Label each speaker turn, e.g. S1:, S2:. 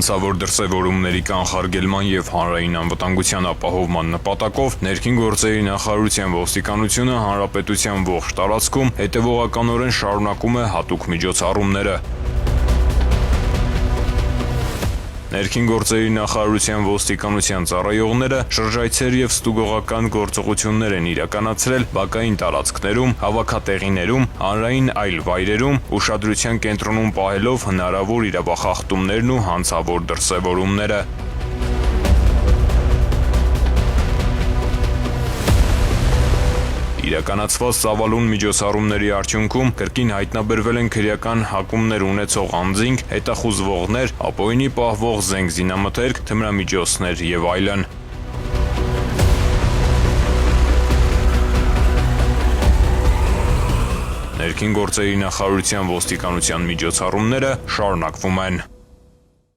S1: Հանցավոր դրսևորումների կանխարգելման և հանրային անվտանգության ապահովման նպատակով ներքին գործերի նախարարության ոստիկանությունը հանրապետության ողջ տարածքում հետևողականորեն շարունակում է հատուկ միջոցառումները։ Ներքին գործերի նախարարության ոստիկանության ծառայողները շրջայցեր և ստուգողական գործողություններ են իրականացրել բակային տարածքներում, հավաքատեղիներում, հանրային այլ վայրերում, ուշադրության կենտրոնում պահելով հնարավոր իրավախախտումներն ու հանցավոր դրսևորումները։ Իրականացված ծավալուն միջոցառումների արդյունքում կրկին հայտնաբերվել են քրեական հակումներ ունեցող անձինք, հետախուզվողներ, ապօրինի պահվող զենք զինամթերք, թմրամիջոցներ և այլն։ Ներքին գործերի նախարարության ոստիկանության միջոցառումները շարունակվում են։